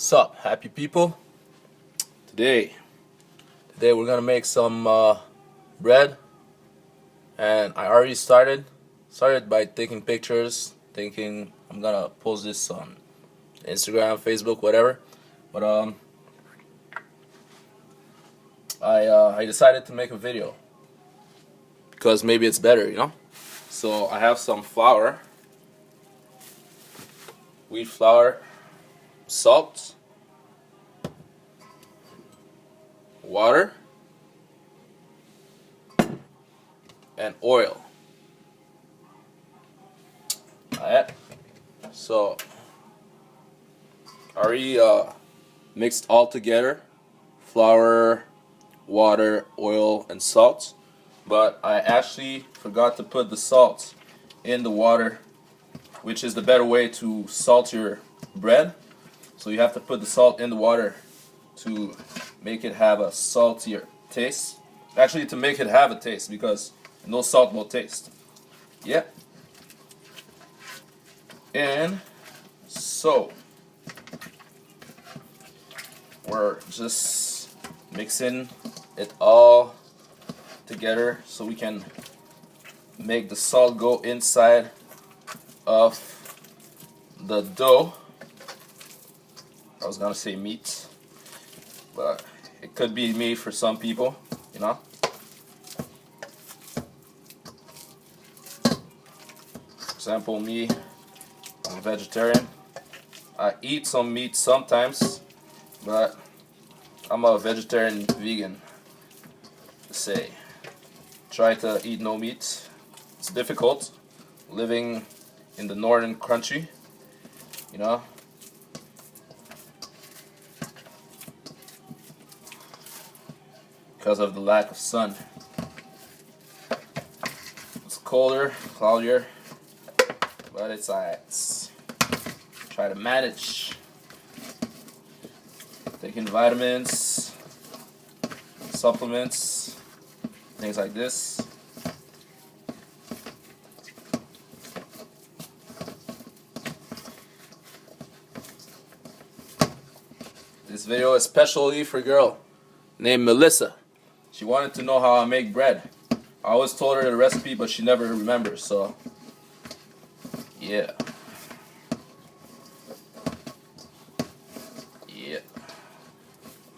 What's up, happy people? Today we're gonna make some bread, and I already started by taking pictures, thinking I'm gonna post this on Instagram, Facebook, whatever. But I decided to make a video because maybe it's better, you know. So I have some flour, wheat flour, salt, water, and oil. Alright, so I already mixed all together, flour, water, oil, and salt, but I actually forgot to put the salt in the water, which is the better way to salt your bread. So you have to put the salt in the water to make it have a saltier taste. Actually, to make it have a taste, because no salt, no taste. Yeah. And so we're just mixing it all together so we can make the salt go inside of the dough. I was gonna say meat, but it could be meat for some people, you know. For example, me, I'm a vegetarian. I eat some meat sometimes, but I'm a vegetarian vegan. Say, try to eat no meat. It's difficult living in the northern country, you know. Because of the lack of sun. It's colder, cloudier, but it's alright. Try to manage. Taking vitamins, supplements, things like this. This video is especially for a girl named Melissa. She wanted to know how I make bread. I always told her the recipe, but she never remembers, so yeah. Yeah.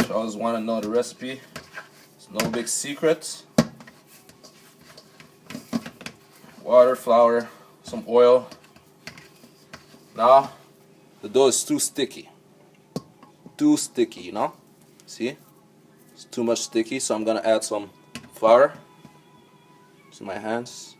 She always want to know the recipe. It's no big secret. Water, flour, some oil. Now, the dough is too sticky. Too sticky, you know? See? It's too much sticky, so I'm gonna add some flour to my hands.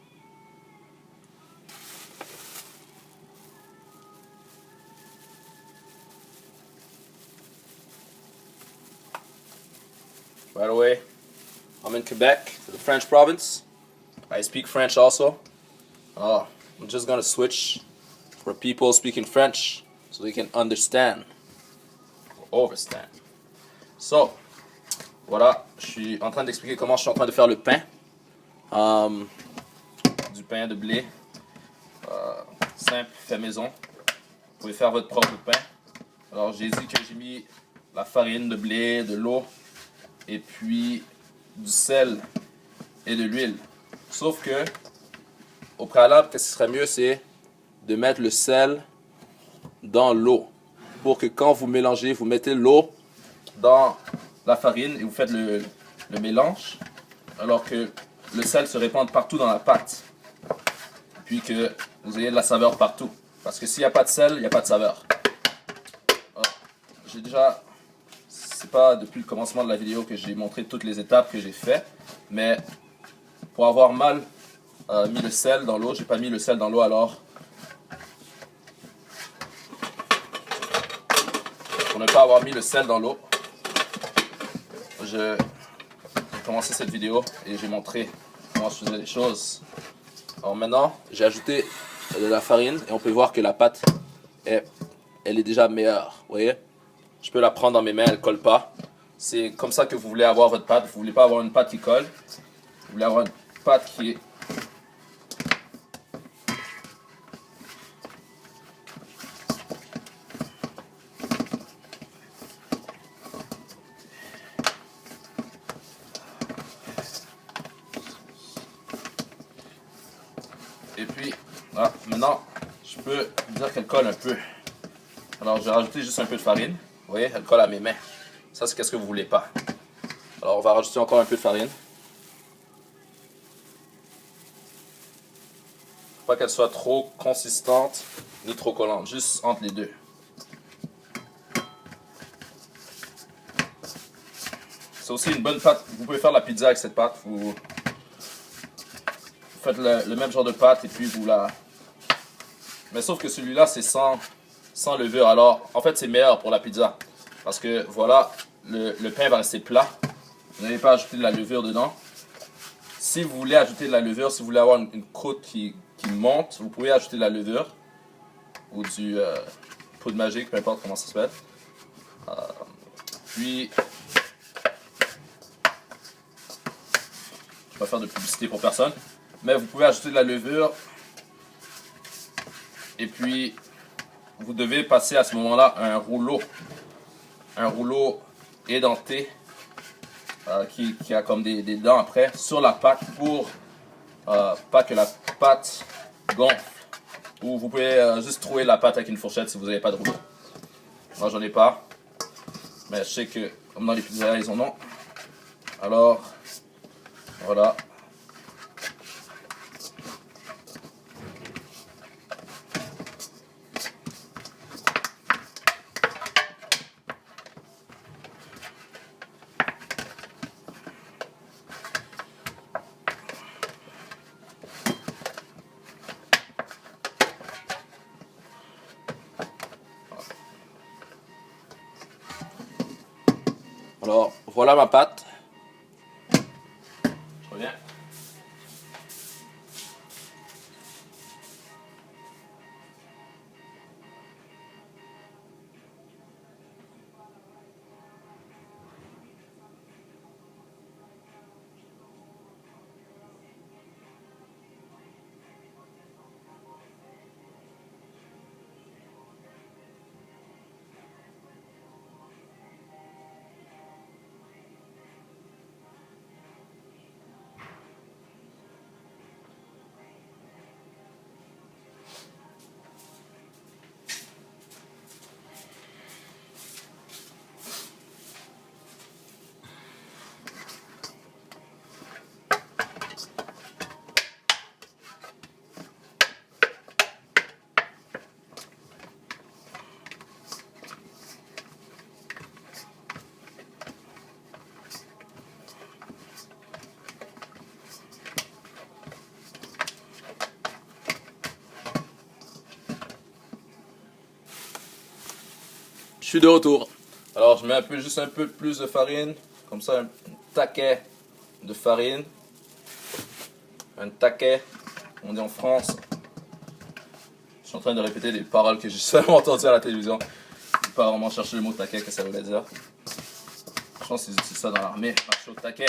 By the way, I'm in Quebec, the French province. I speak French also. I'm just gonna switch for people speaking French so they can understand or overstand. So, voilà, je suis en train d'expliquer comment je suis en train de faire le pain. Du pain de blé. Simple, fait maison. Vous pouvez faire votre propre pain. Alors j'ai dit que j'ai mis la farine de blé, de l'eau, et puis du sel et de l'huile. Sauf que, au préalable, ce qui serait mieux, c'est de mettre le sel dans l'eau. Pour que quand vous mélangez, vous mettez l'eau dans la farine et vous faites le mélange, alors que le sel se répande partout dans la pâte, puis que vous ayez de la saveur partout. Parce que s'il n'y a pas de sel, il n'y a pas de saveur. J'ai déjà, c'est pas depuis le commencement de la vidéo que j'ai montré toutes les étapes que j'ai fait, mais pour avoir mal mis le sel dans l'eau, j'ai pas mis le sel dans l'eau, alors pour ne pas avoir mis le sel dans l'eau, j'ai commencé cette vidéo et j'ai montré comment je faisais les choses. Alors maintenant, j'ai ajouté de la farine et on peut voir que la pâte elle est déjà meilleure. Vous voyez, je peux la prendre dans mes mains, elle ne colle pas. C'est comme ça que vous voulez avoir votre pâte. Vous ne voulez pas avoir une pâte qui colle. Vous voulez avoir une pâte qui est maintenant, je peux dire qu'elle colle un peu. Alors, je vais rajouter juste un peu de farine. Vous voyez, elle colle à mes mains. Ça, c'est qu'est-ce que vous voulez pas. Alors, on va rajouter encore un peu de farine. Faut pas qu'elle soit trop consistante ni trop collante, juste entre les deux. C'est aussi une bonne pâte. Vous pouvez faire la pizza avec cette pâte. Vous faites le même genre de pâte et puis vous la... Mais sauf que celui-là, c'est sans levure. Alors, en fait, c'est meilleur pour la pizza. Parce que, voilà, le pain va rester plat. Vous n'allez pas ajouter de la levure dedans. Si vous voulez ajouter de la levure, si vous voulez avoir une croûte qui monte, vous pouvez ajouter de la levure. Ou du poudre magique, peu importe comment ça s'appelle. Puis... Je ne vais pas faire de publicité pour personne. Mais vous pouvez ajouter de la levure. Et puis, vous devez passer à ce moment-là un rouleau. Un rouleau édenté qui a comme des dents après sur la pâte pour pas que la pâte gonfle. Ou vous pouvez juste trouver la pâte avec une fourchette si vous n'avez pas de rouleau. Moi, j'en ai pas. Mais je sais que comme dans les pizzerias, ils en ont. Alors, voilà. Alors, voilà ma pâte. Je reviens. Je suis de retour. Alors je mets juste un peu plus de farine. Comme ça, un taquet de farine. Un taquet, on dit en France. Je suis en train de répéter des paroles que j'ai seulement entendues à la télévision. Je ne vais pas vraiment chercher le mot taquet, que ça voulait dire. Je pense qu'ils utilisent ça dans l'armée, marcher au taquet.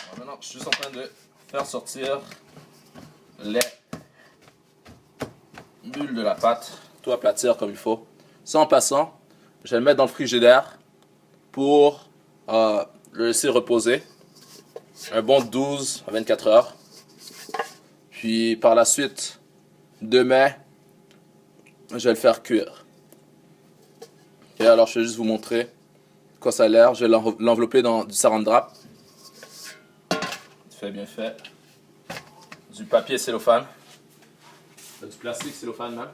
Alors maintenant, je suis juste en train de faire sortir les bulles de la pâte, tout aplatir comme il faut. Ça en passant, je vais le mettre dans le frigidaire pour le laisser reposer un bon 12 à 24 heures. Puis par la suite, demain, je vais le faire cuire. Et alors je vais juste vous montrer quoi ça a l'air. Je vais l'envelopper dans du saran wrap. Fait bien fait. Du papier cellophane. Du plastique cellophane même.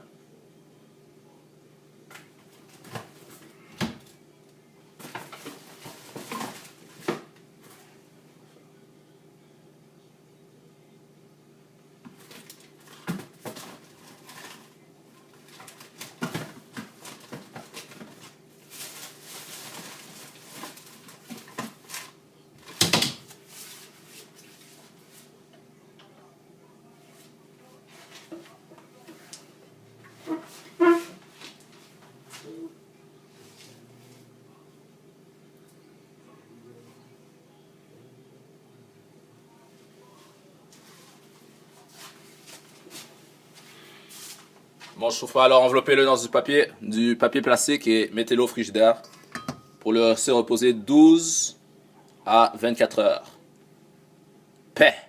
Bon, je trouve alors enveloppez-le dans du papier plastique et mettez-le au frigidaire pour le laisser reposer 12 à 24 heures. paix.